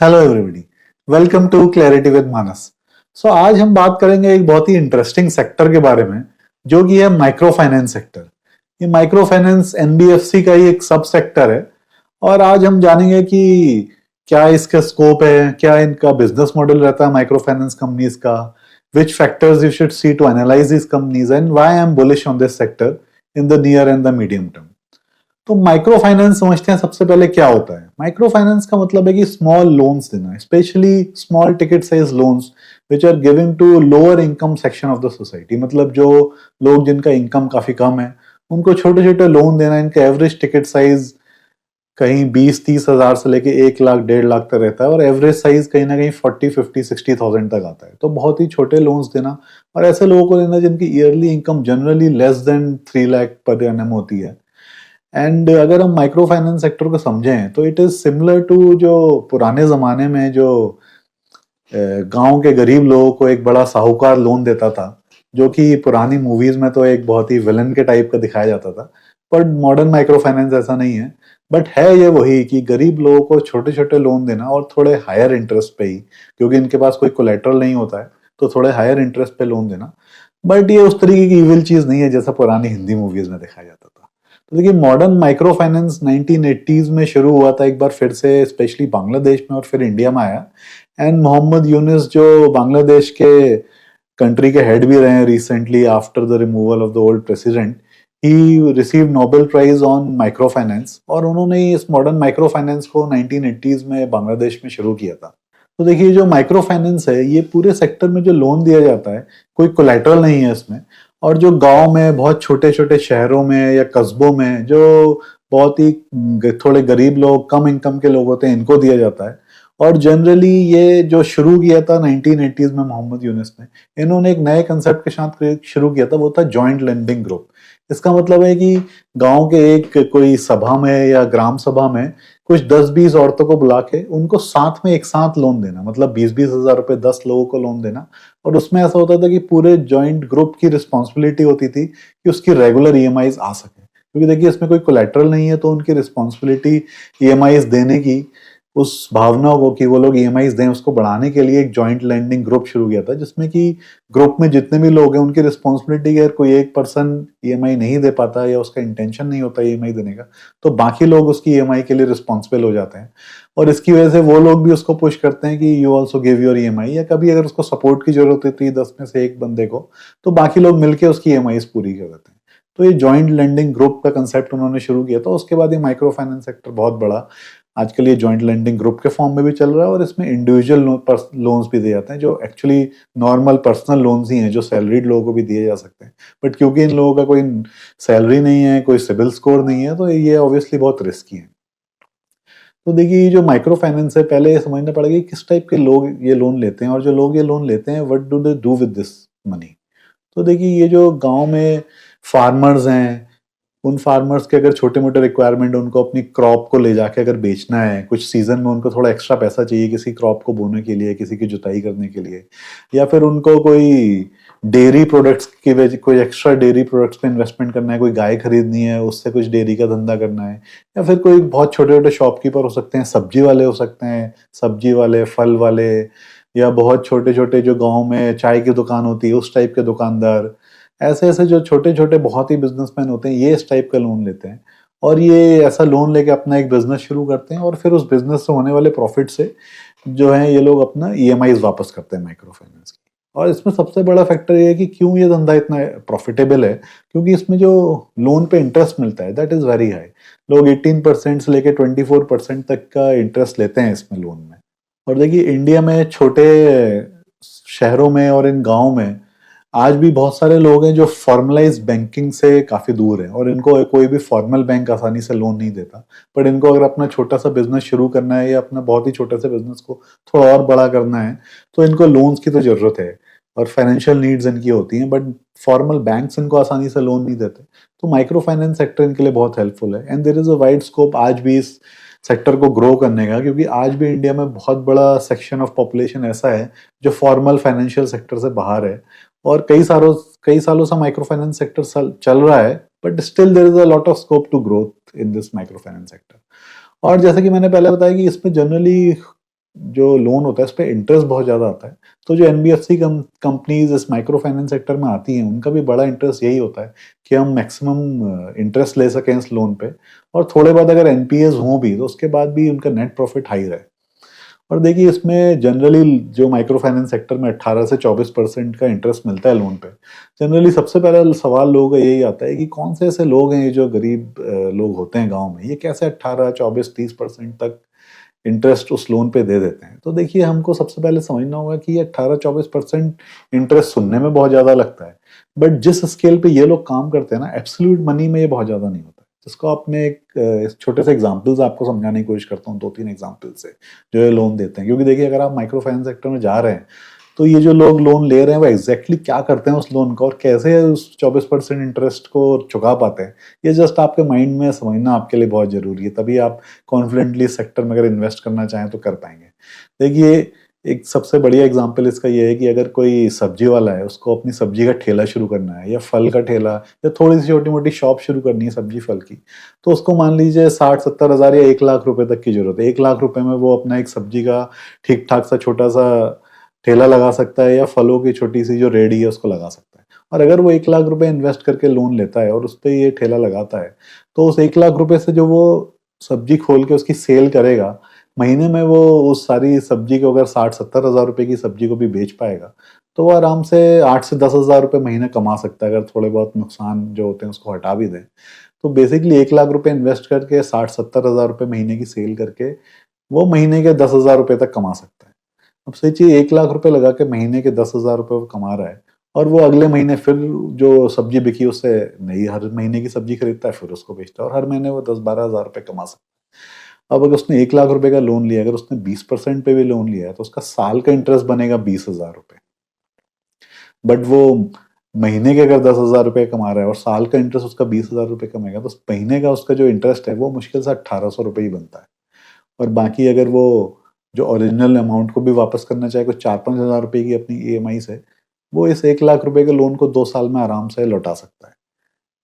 Hello everybody, welcome to clarity with Manas. आज हम बात करेंगे एक बहुत ही इंटरेस्टिंग सेक्टर के बारे में, जो कि है माइक्रो फाइनेंस सेक्टर। ये माइक्रो फाइनेंस एनबीएफसी का ही एक सब सेक्टर है। और आज हम जानेंगे कि क्या इसका स्कोप है, क्या इनका बिजनेस मॉडल रहता है माइक्रो फाइनेंस कंपनीज का, which factors you should see to analyse this companies and why I am bullish on this sector in the near and the medium term. तो माइक्रो फाइनेंस समझते हैं सबसे पहले क्या होता है। माइक्रो फाइनेंस का मतलब है कि स्मॉल लोन्स देना, specially small ticket size loans which are giving to lower income section of the society. मतलब जो लोग जिनका इनकम काफी कम है उनको छोटे छोटे लोन देना। इनका एवरेज टिकट साइज कहीं 20-30 हजार से लेके 1 लाख 1.5 लाख तक रहता है और एवरेज साइज कहीं ना कहीं 40-50-60 थाउजेंड तक आता है। तो बहुत ही छोटे लोन्स देना और ऐसे लोगों को देना जिनकी yearly income generally less than 3 lakh per annum होती है। एंड अगर हम माइक्रो फाइनेंस सेक्टर को समझें तो इट इज सिमिलर टू जो पुराने जमाने में जो गांव के गरीब लोगों को एक बड़ा साहूकार लोन देता था, जो कि पुरानी मूवीज में तो एक बहुत ही विलन के टाइप का दिखाया जाता था। पर मॉडर्न माइक्रो फाइनेंस ऐसा नहीं है, बट है ये वही कि गरीब लोगों को छोटे छोटे लोन देना और थोड़े हायर इंटरेस्ट पे ही, क्योंकि इनके पास कोई कोलेटरल नहीं होता है तो थोड़े हायर इंटरेस्ट पे लोन देना। बट ये उस तरीके की इविल चीज नहीं है जैसा पुरानी हिंदी मूवीज में दिखाया जाता था। तो देखिए, मॉडर्न माइक्रो फाइनेंस 1980s में शुरू हुआ था एक बार फिर से, स्पेशली बांग्लादेश में, और फिर इंडिया में आया। एंड मोहम्मद यूनुस जो बांग्लादेश के कंट्री के हेड भी रहे हैं recently after the removal of the old president, he receive Nobel prize on micro finance. और उन्होंने इस मॉडर्न माइक्रो फाइनेंस को 1980s में बांग्लादेश में शुरू किया था। तो देखिए, जो माइक्रो फाइनेंस है ये पूरे सेक्टर में जो लोन दिया जाता है, कोई कोलेटरल नहीं है इसमें। और जो गांव में, बहुत छोटे छोटे शहरों में या कस्बों में जो बहुत ही थोड़े गरीब लोग, कम इनकम के लोग होते हैं, इनको दिया जाता है। और जनरली ये जो शुरू किया था 1980s में मोहम्मद यूनुस ने, इन्होंने एक नए कंसेप्ट के साथ शुरू किया था, वो था जॉइंट लेंडिंग ग्रुप। इसका मतलब है कि गांव के एक कोई सभा में या ग्राम सभा में कुछ 10-20 औरतों को बुला के उनको साथ में एक साथ लोन देना, मतलब 20-20 हजार रुपए 10 लोगों को लोन देना। और उसमें ऐसा होता था कि पूरे जॉइंट ग्रुप की रिस्पॉन्सिबिलिटी होती थी कि उसकी रेगुलर ईएमआईज आ सके, क्योंकि देखिए इसमें कोई कोलेटरल नहीं है, तो उनकी रिस्पॉन्सिबिलिटी ईएमआईज देने की, उस भावना को कि वो लोग ईएमआईज दें, उसको बढ़ाने के लिए एक जॉइंट लेंडिंग ग्रुप शुरू किया था, जिसमें कि ग्रुप में जितने भी लोग हैं उनकी रिस्पॉन्सिबिलिटी है, कोई एक पर्सन ईएमआई नहीं दे पाता या उसका इंटेंशन नहीं होता ईएमआई देने का, तो बाकी लोग उसकी ईएमआई के लिए रिस्पॉन्सिबल हो जाते हैं। और इसकी वजह से वो लोग भी उसको पुश करते हैं कि you also give your EMI, या कभी अगर उसको सपोर्ट की जरूरत होती है 10 में से एक बंदे को, तो बाकी लोग मिलकर उसकी ईएमआई पूरी कर देते हैं। तो ये जॉइंट लेंडिंग ग्रुप का कंसेप्ट उन्होंने शुरू किया था। उसके बाद ये माइक्रो फाइनेंस सेक्टर बहुत बड़ा आजकल ये जॉइंट लेंडिंग ग्रुप के फॉर्म में भी चल रहा है, और इसमें इंडिविजुअल लोन्स भी दिए जाते हैं, जो एक्चुअली नॉर्मल पर्सनल लोन्स ही हैं, जो सैलरीड लोगों को भी दिए जा सकते हैं। बट क्योंकि इन लोगों का कोई सैलरी नहीं है, कोई सिबिल स्कोर नहीं है, तो ये ऑब्वियसली बहुत रिस्की है। तो देखिए, ये जो माइक्रो फाइनेंस है, पहले ये समझना पड़ेगा कि किस टाइप के लोग ये लोन लेते हैं, और जो लोग ये लोन लेते हैं what do they do with this money. तो देखिए, ये जो गांव में फार्मर्स हैं, उन फार्मर्स के अगर छोटे मोटे रिक्वायरमेंट, उनको अपनी क्रॉप को ले जाके अगर बेचना है, कुछ सीजन में उनको थोड़ा एक्स्ट्रा पैसा चाहिए किसी क्रॉप को बोने के लिए, किसी की जुताई करने के लिए, या फिर उनको कोई डेयरी प्रोडक्ट्स की वजह, कोई एक्स्ट्रा डेयरी प्रोडक्ट्स पे इन्वेस्टमेंट करना है, कोई गाय खरीदनी है, उससे कुछ डेयरी का धंधा करना है, या फिर कोई बहुत छोटे छोटे शॉपकीपर हो सकते हैं, सब्जी वाले हो सकते हैं, सब्जी वाले, फल वाले, या बहुत छोटे छोटे जो गाँव में चाय की दुकान होती है उस टाइप के दुकानदार। ऐसे ऐसे जो छोटे छोटे बहुत ही बिजनेसमैन होते हैं, ये इस टाइप का लोन लेते हैं, और ये ऐसा लोन लेके अपना एक बिजनेस शुरू करते हैं, और फिर उस बिजनेस से होने वाले प्रॉफिट से जो है ये लोग अपना ईएमआईज वापस करते हैं माइक्रो फाइनेंस की। और इसमें सबसे बड़ा फैक्टर ये है कि क्यों ये धंधा इतना प्रॉफिटेबल है, क्योंकि इसमें जो लोन पे इंटरेस्ट मिलता है दैट इज वेरी हाई। लोग 18% से लेके 24% तक का इंटरेस्ट लेते हैं इसमें लोन में। और देखिए, इंडिया में छोटे शहरों में और इन गाँव में आज भी बहुत सारे लोग हैं जो फॉर्मलाइज बैंकिंग से काफी दूर है, और इनको कोई भी फॉर्मल बैंक आसानी से लोन नहीं देता। पर इनको अगर अपना छोटा सा बिजनेस शुरू करना है, या अपना बहुत ही छोटे से बिजनेस को थोड़ा और बड़ा करना है, तो इनको लोन्स की तो जरूरत है, और फाइनेंशियल नीड्स इनकी होती हैं, बट फॉर्मल बैंक्स इनको आसानी से लोन नहीं देते। तो माइक्रो फाइनेंस सेक्टर इनके लिए बहुत हेल्पफुल है, and there is a wide scope आज भी इस सेक्टर को ग्रो करने का, क्योंकि आज भी इंडिया में बहुत बड़ा सेक्शन ऑफ पॉपुलेशन ऐसा है जो फॉर्मल फाइनेंशियल सेक्टर से बाहर है। और कई सालों से माइक्रो फाइनेंस सेक्टर चल रहा है, but still there is a lot of scope to growth in this micro finance sector. और जैसे कि मैंने पहले बताया कि इसमें जनरली जो लोन होता है उस पर इंटरेस्ट बहुत ज़्यादा आता है। तो जो एनबीएफसी कंपनीज इस माइक्रो फाइनेंस सेक्टर में आती हैं, उनका भी बड़ा इंटरेस्ट यही होता है कि हम मैक्सिमम इंटरेस्ट ले सकें इस लोन पे, और थोड़े बाद अगर एनपीएस हों भी तो उसके बाद भी उनका नेट प्रॉफिट हाई रहे। और देखिए इसमें जनरली जो माइक्रो फाइनेंस सेक्टर में 18 से 24% का इंटरेस्ट मिलता है लोन पे। जनरली सबसे पहला सवाल लोगों का यही आता है कि कौन से ऐसे लोग हैं ये जो गरीब लोग होते हैं गांव में, ये कैसे 18, 24, 30% तक इंटरेस्ट उस लोन पे दे देते हैं। तो देखिए हमको सबसे पहले समझना होगा कि ये 18-24% इंटरेस्ट सुनने में बहुत ज्यादा लगता है, बट जिस स्केल पे ये लोग काम करते हैं ना, एब्सोल्यूट मनी में ये बहुत ज्यादा नहीं होता। जिसको आपने एक छोटे से एग्जांपल्स आपको समझाने की कोशिश करता हूँ, 2-3 एग्जांपल से जो ये लोन देते हैं। क्योंकि देखिए अगर आप माइक्रो फाइनेंस सेक्टर में जा रहे हैं तो ये जो लोग लोन ले रहे हैं वो एग्जैक्टली क्या करते हैं उस लोन का और कैसे उस 24% इंटरेस्ट को चुका पाते हैं, ये जस्ट आपके माइंड में समझना आपके लिए बहुत जरूरी है। तभी आप कॉन्फिडेंटली इस सेक्टर में अगर इन्वेस्ट करना चाहें तो कर पाएंगे। देखिए एक सबसे बढ़िया एग्जांपल इसका ये है कि अगर कोई सब्जी वाला है, उसको अपनी सब्जी का ठेला शुरू करना है या फल का ठेला या थोड़ी सी छोटी मोटी शॉप शुरू करनी है सब्जी फल की, तो उसको मान लीजिए 60-70 हजार या 1 लाख रुपए तक की जरूरत है। 1 लाख रुपए में वो अपना एक सब्जी का ठीक ठाक सा छोटा सा ठेला लगा सकता है या फलों की छोटी सी जो रेडी है उसको लगा सकता है। और अगर वो 1 लाख रुपए इन्वेस्ट करके लोन लेता है और उस पर ये ठेला लगाता है, तो उस 1 लाख रुपए से जो वो सब्जी खोल के उसकी सेल करेगा, महीने में वो उस सारी सब्जी को अगर 60-70 हजार रुपए की सब्जी को भी बेच पाएगा, तो वो आराम से 8 से 10 हजार रुपए महीने कमा सकता है, अगर थोड़े बहुत नुकसान जो होते हैं उसको हटा भी दें। तो बेसिकली 1 लाख रुपए इन्वेस्ट करके 60-70 हजार रुपए महीने की सेल करके वो महीने के 10 हजार रुपए तक कमा सकता है। अब सोचिए 1 लाख रुपए लगा के महीने के 10 हजार रुपए वो कमा रहा है, और वो अगले महीने फिर जो सब्जी बिकी उससे नई हर महीने की सब्जी खरीदता है, फिर उसको बेचता है, और हर महीने वो 10-12 हजार रुपए कमा सकता है। अब अगर उसने 1 लाख रुपए का लोन लिया, अगर उसने 20% पे भी लोन लिया है, तो उसका साल का इंटरेस्ट बनेगा 20 हजार रुपए। बट वो महीने के अगर 10 हजार रुपए कमा रहा है और साल का इंटरेस्ट उसका 20 हजार रुपए कमाएगा, तो महीने का उसका जो इंटरेस्ट है वो मुश्किल से 1800 रुपए ही बनता है। और बाकी अगर वो जो ओरिजिनल अमाउंट को भी वापस करना चाहे, कुछ 4-5 हजार रुपए की अपनी ईएमआई से, वो इस 1 लाख रुपए के लोन को 2 साल में आराम से लौटा सकता है,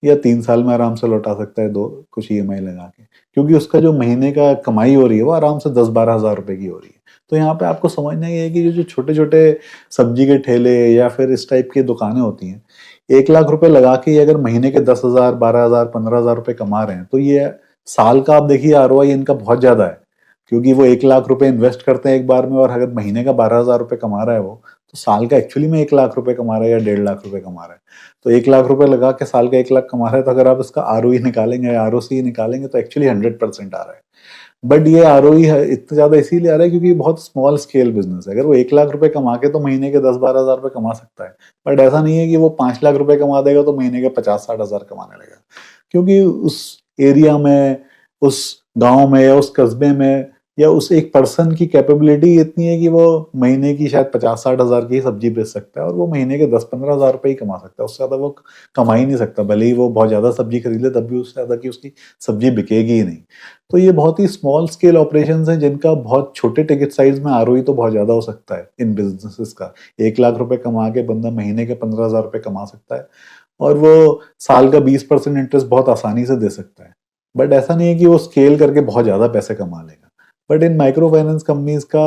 या 3 साल में आराम से लौटा सकता है, दो कुछ ईएमआई लगा के, क्योंकि उसका जो महीने का कमाई हो रही है वो आराम से 10-12 हजार रुपए की हो रही है। तो यहाँ पे आपको समझना ही है कि जो छोटे छोटे सब्जी के ठेले या फिर इस टाइप की दुकानें होती हैं, 1 लाख रुपए लगा के अगर महीने के 10 हजार, 12 हजार, 15 हजार रुपए कमा रहे हैं, तो ये साल का आप देखिए आरओआई इनका बहुत ज्यादा है। क्योंकि वो 1 लाख रुपए इन्वेस्ट करते हैं एक बार में, और अगर महीने का 12 हजार रुपए कमा रहा है वो, तो साल का एक्चुअली में 1 लाख रुपए कमा रहा है या 1.5 लाख रुपए कमा रहा है। तो 1 लाख रुपए लगा के साल का 1 लाख कमा रहा है, तो अगर आप इसका आरओई निकालेंगे, आरओसी निकालेंगे, तो एक्चुअली 100% आ रहा है। बट ये आरओई इतना ज्यादा इसीलिए आ रहा है क्योंकि बहुत स्मॉल स्केल बिजनेस है। अगर वो 1 लाख रुपए कमा के तो महीने के 10-12 हजार रुपए कमा सकता है, बट ऐसा नहीं है कि वो 5 लाख रुपए कमा देगा तो महीने के 50-60 हजार कमाने लगेगा। क्योंकि उस एरिया में, उस गांव में या उस कस्बे में या उस एक पर्सन की कैपेबिलिटी इतनी है कि वो महीने की शायद 50-60 हजार की सब्जी बेच सकता है, और वो महीने के 10-15 हजार रुपए ही कमा सकता है। उससे ज्यादा वो कमा ही नहीं सकता, भले ही वो बहुत ज्यादा सब्जी खरीद ले, तब भी उससे ज्यादा की उसकी सब्जी बिकेगी ही नहीं। तो ये बहुत ही स्मॉल स्केल ऑपरेशन हैं जिनका बहुत छोटे टिकट साइज में आरओई तो बहुत ज्यादा हो सकता है इन बिजनेसेस का। 1 लाख रुपए कमा के बंदा महीने के 15 हजार रुपए कमा सकता है, और वो साल का 20% इंटरेस्ट बहुत आसानी से दे सकता है। बट ऐसा नहीं है कि वो स्केल करके बहुत ज्यादा पैसे कमा लेगा। But in micro finance companies का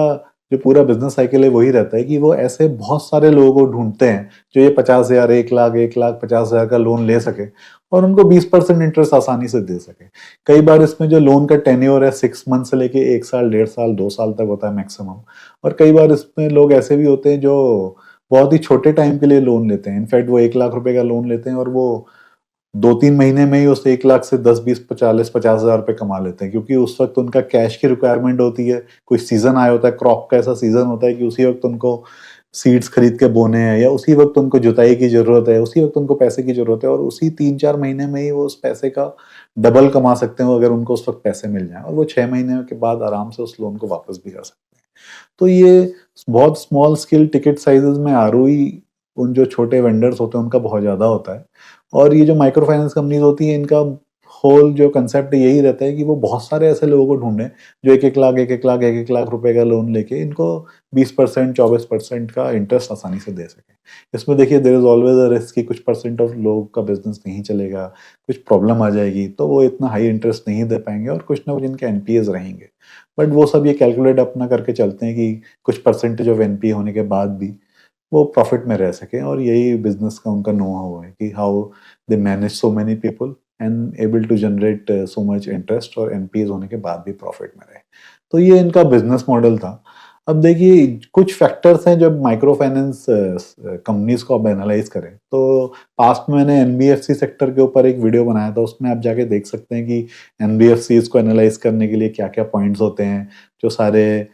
जो पूरा बिजनेस साइकिल है वही रहता है कि वो ऐसे बहुत सारे लोगों को ढूंढते हैं जो ये 50 हजार, 1 लाख, 1,50,000 का लोन ले सके और उनको 20% इंटरेस्ट आसानी से दे सके। कई बार इसमें जो लोन का टेन्योर है 6 मंथ से लेके 1 साल, 1.5 साल, 2 साल तक होता है मैक्सिमम। और कई बार इसमें लोग ऐसे भी होते हैं जो बहुत ही छोटे टाइम के लिए लोन लेते हैं। इनफैक्ट वो 1 लाख रुपए का लोन लेते हैं और वो 2-3 महीने में ही उस 1 लाख से 10, 20, 40, 50 हजार रुपए कमा लेते हैं, क्योंकि उस वक्त उनका कैश की रिक्वायरमेंट होती है। कोई सीजन आया होता है, क्रॉप का ऐसा सीजन होता है कि उसी वक्त उनको सीड्स खरीद के बोने हैं, या उसी वक्त उनको जुताई की जरूरत है, उसी वक्त उनको पैसे की जरूरत है, और उसी 3-4 महीने में ही वो उस पैसे का डबल कमा सकते हैं अगर उनको उस वक्त पैसे मिल जाए, और वो 6 महीने के बाद आराम से उस लोन को वापस भी कर सकते हैं। तो ये बहुत स्मॉल स्केल टिकट साइजेस में आरओई उन जो छोटे वेंडर्स होते हैं उनका बहुत ज्यादा होता है। और ये जो माइक्रो फाइनेंस कंपनीज होती है इनका होल जो कंसेप्ट यही रहता है कि वो बहुत सारे ऐसे लोगों को ढूंढे जो 1-1 लाख 1-1 लाख रुपए का लोन लेके इनको 20% 24% का इंटरेस्ट आसानी से दे सके। इसमें देखिए there is always a risk कि कुछ परसेंट ऑफ लोगों का बिजनेस नहीं चलेगा, कुछ प्रॉब्लम आ जाएगी तो वो इतना हाई इंटरेस्ट नहीं दे पाएंगे और कुछ ना कुछ इनके एनपीएस रहेंगे। बट वो सब ये कैलकुलेट अपना करके चलते हैं कि कुछ परसेंटेज ऑफ एनपीए होने के बाद भी वो प्रॉफिट में रह सके, और यही बिजनेस का उनका नो हाउ है कि how they manage so many people and able to generate so much interest और एनपीएस होने के बाद भी प्रॉफिट में रहे। तो ये इनका बिजनेस मॉडल था। अब देखिए कुछ फैक्टर्स हैं जब माइक्रो फाइनेंस कंपनीज को आप एनालाइज करें तो पास्ट में मैंने एनबीएफसी सेक्टर के ऊपर एक वीडियो बनाया था, उसमें आप जाके देख सकते हैं कि एनबीएफसी को एनालाइज करने के लिए क्या क्या पॉइंट्स होते हैं, जो सारे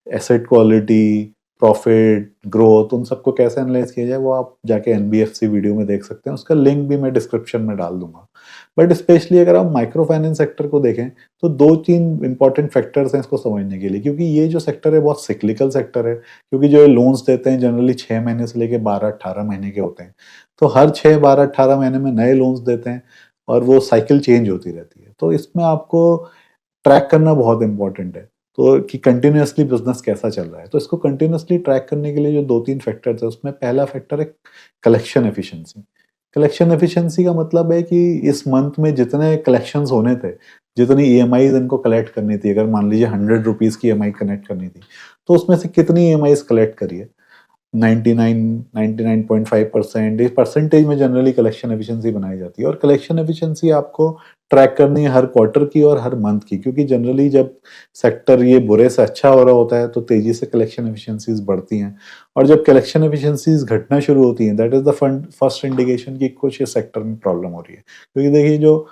एसेट क्वालिटी, प्रॉफिट, ग्रोथ, उन सबको कैसे एनालाइज किया जाए वो आप जाके एनबीएफसी वीडियो में देख सकते हैं। उसका लिंक भी मैं डिस्क्रिप्शन में डाल दूंगा। बट स्पेशली अगर आप माइक्रो फाइनेंस सेक्टर को देखें तो 2-3 इंपॉर्टेंट फैक्टर्स हैं इसको समझने के लिए, क्योंकि ये जो सेक्टर है बहुत सिक्लिकल सेक्टर है, क्योंकि जो लोन्स देते हैं जनरली 6 महीने से लेके 12-18 महीने के होते हैं। तो हर 6-12-18 महीने में नए लोन्स देते हैं और वो साइकिल चेंज होती रहती है। तो इसमें आपको ट्रैक करना बहुत इंपॉर्टेंट है, तो कि कंटिन्यूअसली बिजनेस कैसा चल रहा है। तो इसको कंटिन्यूअसली ट्रैक करने के लिए जो 2-3 फैक्टर्स है उसमें पहला फैक्टर है कलेक्शन एफिशिएंसी। कलेक्शन एफिशिएंसी का मतलब है कि इस मंथ में जितने कलेक्शंस होने थे, जितनी ईएमआई इनको कलेक्ट करनी थी, अगर मान लीजिए 100 रुपीज की ईएमआई कलेक्ट करनी थी तो उसमें से कितनी ईएमआई कलेक्ट करी है। 99.5% इस परसेंटेज में जनरली कलेक्शन एफिशिएंसी बनाई जाती है, और कलेक्शन एफिशिएंसी आपको ट्रैक करनी है हर क्वार्टर की और हर मंथ की, क्योंकि जनरली जब सेक्टर ये बुरे से अच्छा हो रहा होता है तो तेजी से कलेक्शन एफिशिएंसीज बढ़ती हैं, और जब कलेक्शन एफिशिएंसीज घटना शुरू होती हैं that is the first indication कि कुछ इस सेक्टर में प्रॉब्लम हो रही है। क्योंकि देखिए जो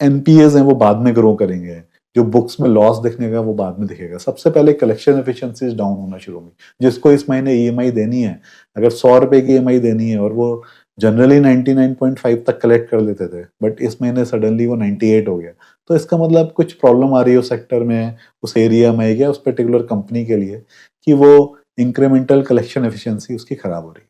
एनपीएस हैं वो बाद में ग्रो करेंगे, जो बुक्स में लॉस दिखने का वो बाद में दिखेगा। सबसे पहले कलेक्शन एफिशिएंसीज डाउन होना शुरू होंगी। जिसको इस महीने ईएमआई देनी है, अगर 100 रुपए की ईएमआई देनी है और वो जनरली 99.5 तक कलेक्ट कर लेते थे, बट इस महीने सडनली वो 98 हो गया, तो इसका मतलब कुछ प्रॉब्लम आ रही है उस सेक्टर में, उस एरिया में, या उस पर्टिकुलर कंपनी के लिए, कि वो इंक्रीमेंटल कलेक्शन एफिशिएंसी उसकी खराब हो रही है।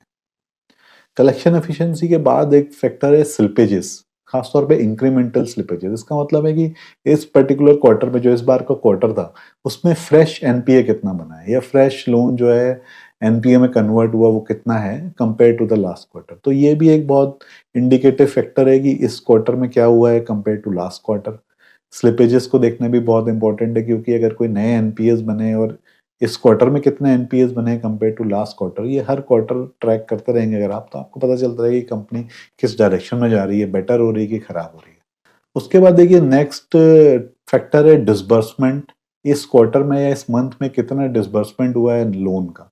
कलेक्शन एफिशिएंसी के बाद एक फैक्टर है स्लिपेजेस, खासतौर पे इंक्रीमेंटल स्लिपेजेस। इसका मतलब है कि इस पर्टिकुलर क्वार्टर में, जो इस बार का क्वार्टर था, उसमें फ्रेश एनपीए कितना बना है, या फ्रेश लोन जो है एनपीए में कन्वर्ट हुआ वो कितना है compare to the last quarter. तो ये भी एक बहुत इंडिकेटिव फैक्टर है कि इस क्वार्टर में क्या हुआ है compare to last quarter. Slippages को देखना भी बहुत इंपॉर्टेंट है, क्योंकि अगर कोई नए एनपीएस बने और इस क्वार्टर में कितने एनपीएस बने कंपेयर टू लास्ट क्वार्टर, ये हर क्वार्टर ट्रैक करते रहेंगे अगर आप, तो आपको पता चलता है कि कंपनी किस डायरेक्शन में जा रही है, बेटर हो रही है कि खराब हो रही है। उसके बाद देखिए नेक्स्ट फैक्टर है डिसबर्समेंट। इस क्वार्टर में या इस मंथ में कितना डिसबर्समेंट हुआ है लोन का,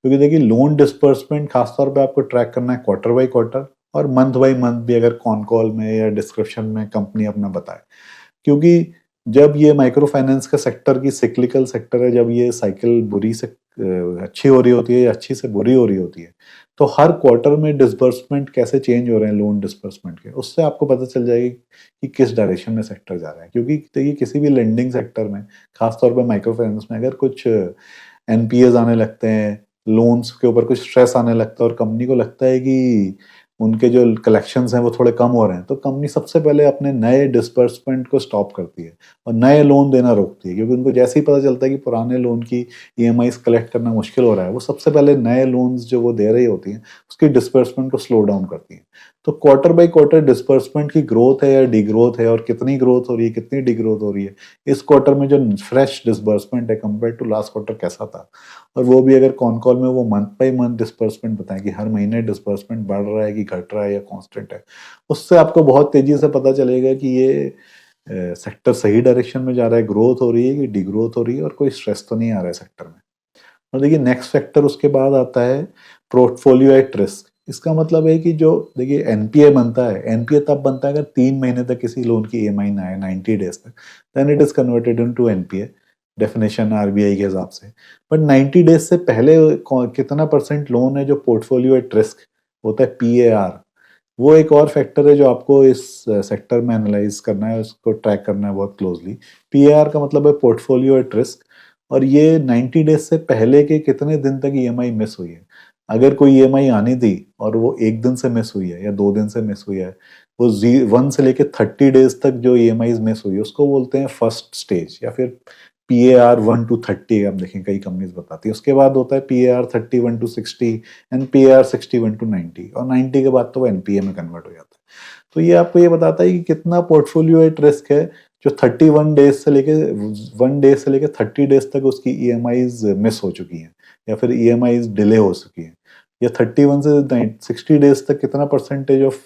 क्योंकि देखिए लोन डिसबर्समेंट खासतौर पे आपको ट्रैक करना है क्वार्टर बाई क्वार्टर और मंथ बाई मंथ भी, अगर कॉन कॉल में या डिस्क्रिप्शन में कंपनी अपना बताए। क्योंकि जब ये माइक्रो फाइनेंस का सेक्टर की सिक्लिकल सेक्टर है, जब ये साइकिल बुरी से अच्छी हो रही होती है या अच्छी से बुरी हो रही होती है, तो हर क्वार्टर में डिसबर्समेंट कैसे चेंज हो रहे हैं लोन डिसबर्समेंट के, उससे आपको पता चल जाएगी कि किस डायरेक्शन में सेक्टर जा रहा है। क्योंकि देखिए किसी भी लेंडिंग सेक्टर में, खासतौर पर माइक्रो फाइनेंस में, अगर कुछ एनपीएस आने लगते हैं, लोन्स के ऊपर कुछ स्ट्रेस आने लगता है और कंपनी को लगता है कि उनके जो कलेक्शंस हैं वो थोड़े कम हो रहे हैं, तो कंपनी सबसे पहले अपने नए डिसबर्समेंट को स्टॉप करती है और नए लोन देना रोकती है। क्योंकि उनको जैसे ही पता चलता है कि पुराने लोन की ईएमआईस कलेक्ट करना मुश्किल हो रहा है, वो सबसे पहले नए लोन्स जो वो दे रही होती हैं उसकी डिसबर्समेंट को स्लो डाउन करती हैं। तो क्वार्टर बाई क्वार्टर डिसबर्समेंट की ग्रोथ है या डिग्रोथ है, और कितनी ग्रोथ हो रही है, कितनी डिग्रोथ हो रही है, इस क्वार्टर में जो फ्रेश डिसबर्समेंट है कंपेयर टू लास्ट क्वार्टर कैसा था, और वो भी अगर कॉन कॉल में वो मंथ बाई मंथ डिस्बर्समेंट बताएं कि हर महीने डिस्बर्समेंट बढ़ रहा है कि घट रहा है या कांस्टेंट है, उससे आपको बहुत तेजी से पता चलेगा कि ये सेक्टर सही डायरेक्शन में जा रहा है, ग्रोथ हो रही है कि डिग्रोथ हो रही है, और कोई स्ट्रेस तो नहीं आ रहा है सेक्टर में। और देखिए नेक्स्ट फैक्टर उसके बाद आता है पोर्टफोलियो एट रिस्क। इसका मतलब है कि जो देखिए एनपीए बनता है, एनपीए तब बनता है अगर 3 महीने तक किसी लोन की ईएमआई ना आए, 90 डेज तक, then it is converted into NPA, definition RBI के हिसाब से। बट 90 डेज से पहले कितना परसेंट लोन है जो पोर्टफोलियो एट रिस्क होता है, पीएआर, वो एक और फैक्टर है जो आपको इस सेक्टर में एनालाइज करना है, उसको ट्रैक करना है बहुत क्लोजली। पीएआर का मतलब है पोर्टफोलियो एट रिस्क, और ये 90 डेज से पहले के कितने दिन तक ईएमआई मिस हुई है। अगर कोई ईएमआई आनी थी और वो 1 दिन से मिस हुई है या 2 दिन से मिस हुई है, वो 1 से लेके 30 डेज तक जो EMI मिस हुई उसको बोलते हैं फर्स्ट स्टेज, या फिर PAR 1 to 30 आप देखें कई कंपनीज बताती है। उसके बाद होता है PAR 30 1 to 60 and PAR 60 1 to 90, और 90 के बाद तो वो NPA में कन्वर्ट हो जाता है। तो ये आपको ये बताता है कि कितना पोर्टफोलियो एट रिस्क है जो 1 डे से लेके 30 डेज तक उसकी EMIs मिस हो चुकी हैं या फिर EMIs डिले हो चुकी हैं, या 31 से 60 डेज तक कितना परसेंटेज ऑफ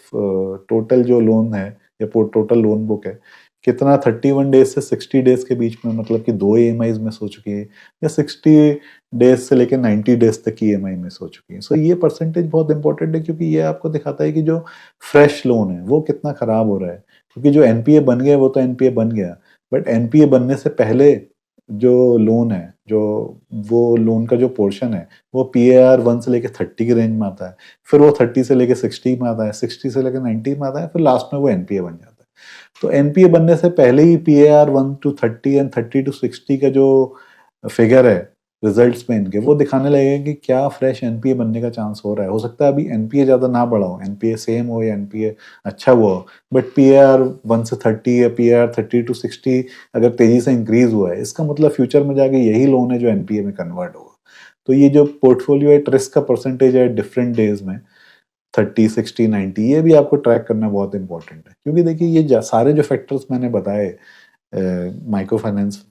टोटल जो लोन है या टोटल लोन बुक है, कितना 31 डेज से 60 डेज के बीच में, मतलब कि 2 EMIs मिस हो चुकी है, या 60 डेज से लेकर 90 डेज तक की EMI मिस हो चुकी है। सो ये परसेंटेज बहुत इंपॉर्टेंट है, क्योंकि ये आपको दिखाता है कि जो फ्रेश लोन है वो कितना खराब हो रहा है। क्योंकि जो NPA बन गया वो तो NPA बन गया, बट NPA बनने से पहले जो लोन है, जो वो लोन का जो पोर्शन है वो PAR 1 से लेके 30 की रेंज में आता है, फिर वो 30 से लेके 60 में आता है, 60 से लेके 90 में आता है, फिर लास्ट में वो NPA बन जाता है। तो NPA बनने से पहले ही PAR 1 to 30 एंड 30 to 60 का जो फिगर है रिजल्ट्स में इनके, वो दिखाने लगेगा कि क्या फ्रेश NPA बनने का चांस हो रहा है। हो सकता है अभी NPA ज्यादा ना बढ़ा हो, NPA सेम हो या NPA अच्छा हुआ हो, बट PAR 1 से 30 या PAR 30 to 60 अगर तेजी से इंक्रीज हुआ है, इसका मतलब फ्यूचर में जाके यही लोन है जो NPA में कन्वर्ट होगा। तो ये जो पोर्टफोलियो एट रिस्क का परसेंटेज है डिफरेंट डेज में 30 60 90, ये भी आपको ट्रैक करना बहुत इंपॉर्टेंट है। क्योंकि देखिए ये सारे जो फैक्टर्स मैंने बताए माइक्रो फाइनेंस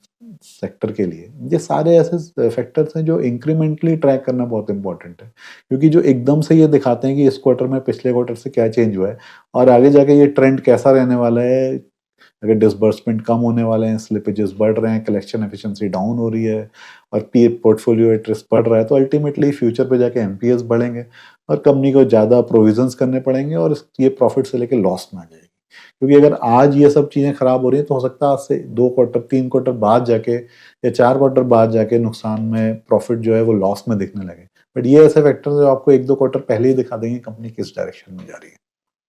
सेक्टर के लिए, ये सारे ऐसे फैक्टर्स हैं जो इंक्रीमेंटली ट्रैक करना बहुत इंपॉर्टेंट है। क्योंकि जो एकदम से ये दिखाते हैं कि इस क्वार्टर में पिछले क्वार्टर से क्या चेंज हुआ है और आगे जाके ये ट्रेंड कैसा रहने वाला है, अगर डिसबर्समेंट कम होने वाले हैं, स्लिपेजेस बढ़ रहे हैं, कलेक्शन एफिशिएंसी डाउन हो रही है और पी पोर्टफोलियो इंटरेस्ट बढ़ रहा है, तो अल्टीमेटली फ्यूचर पे जाके NPAs बढ़ेंगे और कंपनी को ज़्यादा प्रोविजंस करने पड़ेंगे और ये प्रॉफिट से लेके लॉस में आ जाएगी। क्योंकि अगर आज ये सब चीज़ें खराब हो रही हैं तो हो सकता है आज से 2 क्वार्टर 3 क्वार्टर बाद जाके या 4 क्वार्टर बाद जाके नुकसान में प्रॉफिट जो है वो लॉस में दिखने लगे। बट ये ऐसे फैक्टर्स जो आपको 1 2 क्वार्टर पहले ही दिखा देंगे कंपनी किस डायरेक्शन में जा रही है।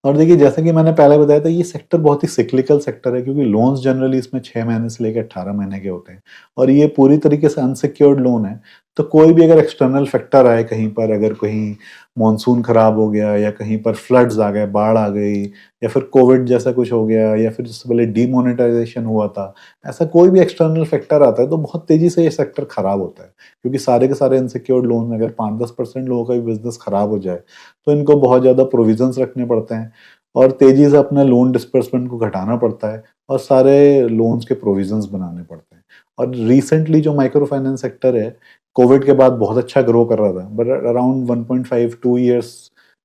और देखिए जैसा कि मैंने पहले बताया था, ये सेक्टर बहुत ही सिक्लिकल सेक्टर है, क्योंकि लोन्स जनरली इसमें 6 महीने से लेकर 18 महीने के होते हैं और ये पूरी तरीके से अनसिक्योर्ड लोन है। तो कोई भी अगर एक्सटर्नल फैक्टर आए कहीं पर, अगर कहीं मॉनसून खराब हो गया या कहीं पर फ्लड्स आ गए, बाढ़ आ गई, या फिर कोविड जैसा कुछ हो गया, या फिर जिससे पहले डीमोनेटाइजेशन हुआ था, ऐसा कोई भी एक्सटर्नल फैक्टर आता है तो बहुत तेजी से ये सेक्टर खराब होता है। क्योंकि सारे के सारे अनसिक्योर्ड लोन में अगर 5-10% लोगों का भी बिजनेस खराब हो जाए तो इनको बहुत ज़्यादा प्रोविजंस रखने पड़ते हैं और तेजी से अपने लोन डिस्पर्समेंट को घटाना पड़ता है और सारे लोन्स के प्रोविजंस बनाने पड़ते हैं। और रिसेंटली जो माइक्रो फाइनेंस सेक्टर है कोविड के बाद बहुत अच्छा ग्रो कर रहा था, बट अराउंड 1.5-2 ईयर्स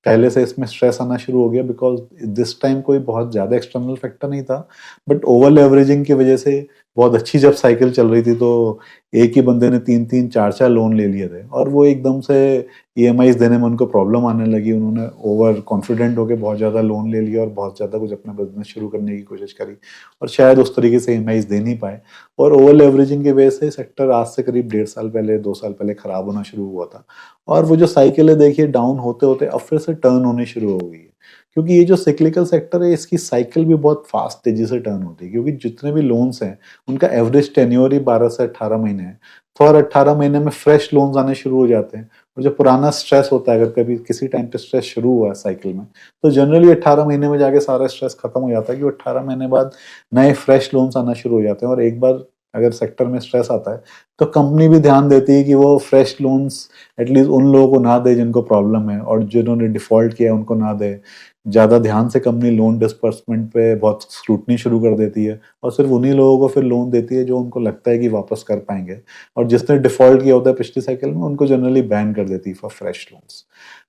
पहले से इसमें स्ट्रेस आना शुरू हो गया, बिकॉज दिस टाइम कोई बहुत ज़्यादा एक्सटर्नल फैक्टर नहीं था, बट ओवर लेवरेजिंग की वजह से बहुत अच्छी जब साइकिल चल रही थी तो एक ही बंदे ने 3-3 4-4 लोन ले लिए थे और वो एकदम से EMIs देने में उनको प्रॉब्लम आने लगी। उन्होंने ओवर कॉन्फिडेंट होकर बहुत ज़्यादा लोन ले लिया और बहुत ज़्यादा कुछ अपना बिजनेस शुरू करने की कोशिश करी और शायद उस तरीके से EMIs दे नहीं पाए, और ओवर लेवरेजिंग की वजह से सेक्टर आज से करीब 1.5 साल पहले 2 साल पहले खराब होना शुरू हुआ था। और वो जो साइकिल है देखिए डाउन होते होते अब फिर से टर्न होने शुरू हो गई है, क्योंकि ये जो सिक्लिकल सेक्टर है इसकी साइकिल भी बहुत फास्ट तेजी से टर्न होती है। क्योंकि जितने भी लोन्स हैं उनका एवरेज टेन्योर ही 12 से 18 महीने है, तो हर 18 महीने में फ्रेश लोन्स आने शुरू हो जाते हैं। और जो पुराना स्ट्रेस होता है, अगर कभी किसी टाइम पे स्ट्रेस शुरू हुआ है साइकिल में, तो जनरली 18 महीने में जाके सारा स्ट्रेस खत्म हो जाता है, कि 18 महीने बाद नए फ्रेश लोन्स आना शुरू हो जाते हैं। और एक बार अगर सेक्टर में स्ट्रेस आता है तो कंपनी भी ध्यान देती है कि वो फ्रेश लोन्स एटलीस्ट उन लोगों को ना दे जिनको प्रॉब्लम है, और जिन्होंने डिफॉल्ट किया उनको ना दे। ज़्यादा ध्यान से कंपनी लोन डिस्पर्समेंट पे बहुत स्क्रूटनी शुरू कर देती है और सिर्फ उन्हीं लोगों को फिर लोन देती है जो उनको लगता है कि वापस कर पाएंगे, और जिसने डिफॉल्ट किया होता है पिछली साइकिल में उनको जनरली बैन कर देती है फॉर फ्रेश लोन्स।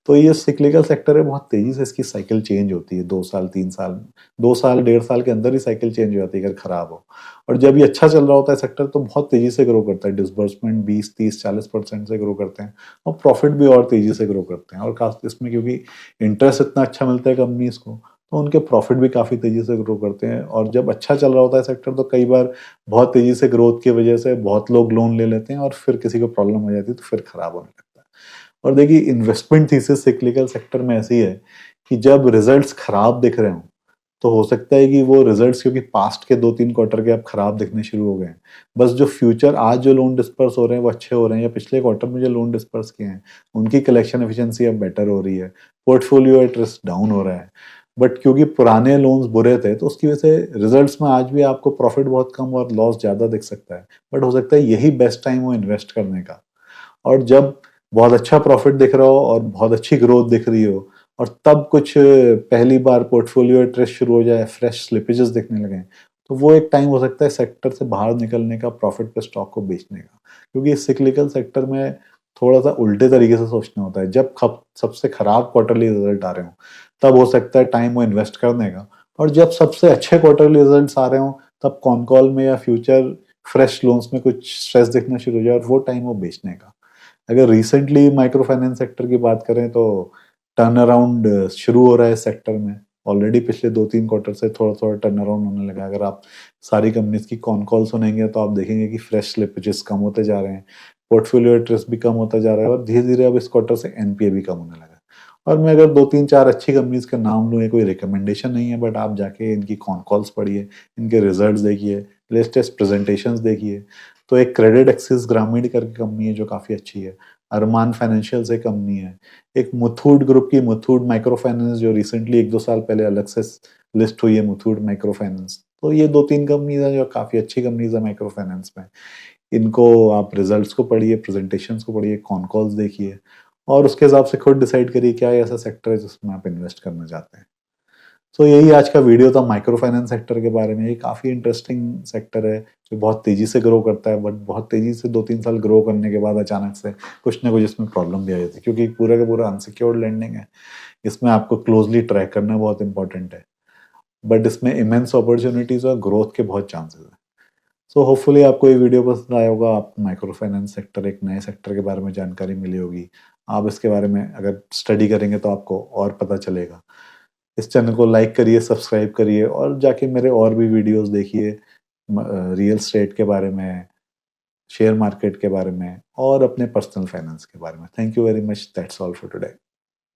तो ये सिक्लिकल सेक्टर है, बहुत तेजी से इसकी साइकिल चेंज होती है, 2 साल 3 साल 2 साल 1.5 साल के अंदर ही साइकिल चेंज हो जाती है अगर खराब हो। और जब ये अच्छा चल रहा होता है सेक्टर तो बहुत तेजी से ग्रो करता है, डिसबर्समेंट 20-30-40% से ग्रो करते हैं और प्रॉफिट भी और तेजी से ग्रो करते हैं। और खास इसमें क्योंकि इंटरेस्ट इतना अच्छा मिलता है कंपनीज को, तो उनके प्रॉफिट भी काफ़ी तेजी से ग्रो करते हैं। और जब अच्छा चल रहा होता है सेक्टर तो कई बार बहुत तेजी से ग्रोथ की वजह से बहुत लोग लोन ले लेते हैं और फिर किसी को प्रॉब्लम हो जाती है तो फिर खराब होने लगता है। और देखिए इन्वेस्टमेंट थीसिस सिक्लिकल सेक्टर में ऐसी है कि जब रिजल्ट्स खराब दिख रहे हों तो हो सकता है कि वो रिजल्ट्स क्योंकि पास्ट के 2-3 क्वार्टर के अब खराब दिखने शुरू हो गए हैं, बस जो फ्यूचर आज जो लोन डिस्पर्स हो रहे हैं वो अच्छे हो रहे हैं, या पिछले क्वार्टर में जो लोन डिस्पर्स किए हैं उनकी कलेक्शन एफिशिएंसी अब बेटर हो रही है, पोर्टफोलियो एट रिस्क डाउन हो रहा है। बट क्योंकि पुराने लोन्स बुरे थे तो उसकी वजह से रिजल्ट्स में आज भी आपको प्रॉफिट बहुत कम और लॉस ज़्यादा दिख सकता है, बट हो सकता है यही बेस्ट टाइम हो इन्वेस्ट करने का। और जब बहुत अच्छा प्रॉफिट दिख रहा हो और बहुत अच्छी ग्रोथ दिख रही हो और तब कुछ पहली बार पोर्टफोलियो ट्रेस शुरू हो जाए, फ्रेश स्लिपेजेस दिखने लगे, तो वो एक टाइम हो सकता है सेक्टर से बाहर निकलने का, प्रॉफिट पे स्टॉक को बेचने का। क्योंकि इस सिक्लिकल सेक्टर में थोड़ा सा उल्टे तरीके से सोचना होता है। जब सबसे खराब क्वार्टरली रिजल्ट आ रहे हो तब हो सकता है टाइम हो इन्वेस्ट करने का, और जब सबसे अच्छे क्वार्टरली रिजल्ट्स आ रहे हो तब कॉन कॉल में या फ्यूचर फ्रेश लोन्स में कुछ स्ट्रेस दिखना शुरू हो जाए और वो टाइम हो बेचने का। अगर रिसेंटली माइक्रो फाइनेंस सेक्टर की बात करें तो टर्न अराउंड शुरू हो रहा है सेक्टर में। ऑलरेडी पिछले 2-3 क्वार्टर से थोड़ा थोड़ा टर्न अराउंड होने लगा। अगर आप सारी कंपनीज की कॉन कॉल सुनेंगे तो आप देखेंगे कि फ्रेश स्लिपेजेस कम होते जा रहे हैं, पोर्टफोलियो इंटरेस्ट भी कम होता जा रहा है और धीरे धीरे अब इस क्वार्टर से एनपीए भी कम होने लगा है। और मैं अगर 2-3-4 अच्छी कंपनीज के नाम लूँ, ये कोई रिकमेंडेशन नहीं है, बट आप जाके इनकी कॉन कॉल्स पढ़िए, इनके रिजल्ट्स देखिए, लेटेस्ट प्रेजेंटेशंस देखिए। तो एक क्रेडिट एक्सिस ग्रामीण करके कंपनी है जो काफ़ी अच्छी है, अरमान फाइनेंशियल से कंपनी है, एक मुथूट ग्रुप की मुथूट माइक्रो फाइनेंस जो रिसेंटली 1-2 साल पहले अलग से लिस्ट हुई है, मुथूट माइक्रो फाइनेंस। तो ये 2-3 कंपनीज हैं जो काफ़ी अच्छी कंपनीज है माइक्रो फाइनेंस में। इनको आप रिजल्ट्स को पढ़िए, प्रेजेंटेशंस को पढ़िए, कॉन कॉल्स देखिए और उसके हिसाब से खुद डिसाइड करिए क्या ऐसा सेक्टर है जिसमें आप इन्वेस्ट करना चाहते हैं। तो यही आज का वीडियो था माइक्रो फाइनेंस सेक्टर के बारे में। ये काफ़ी इंटरेस्टिंग सेक्टर है जो बहुत तेज़ी से ग्रो करता है, बट बहुत तेज़ी से 2-3 साल ग्रो करने के बाद अचानक से कुछ ना कुछ इसमें प्रॉब्लम भी आ जाती है, क्योंकि पूरा का पूरा अनसिक्योर्ड लैंडिंग है। इसमें आपको क्लोजली ट्रैक करना बहुत इंपॉर्टेंट है, बट इसमें इमेंस अपॉर्चुनिटीज़ और ग्रोथ के बहुत चांसेस हैं। सो होपफुली आपको ये वीडियो पसंद आया होगा। आपको माइक्रो फाइनेंस सेक्टर, एक नए सेक्टर के बारे में जानकारी मिली होगी। आप इसके बारे में अगर स्टडी करेंगे तो आपको और पता चलेगा। इस चैनल को लाइक करिए, सब्सक्राइब करिए और जाके मेरे और भी वीडियोस देखिए रियल एस्टेट के बारे में, शेयर मार्केट के बारे में और अपने पर्सनल फाइनेंस के बारे में। Thank you very much. That's all for today.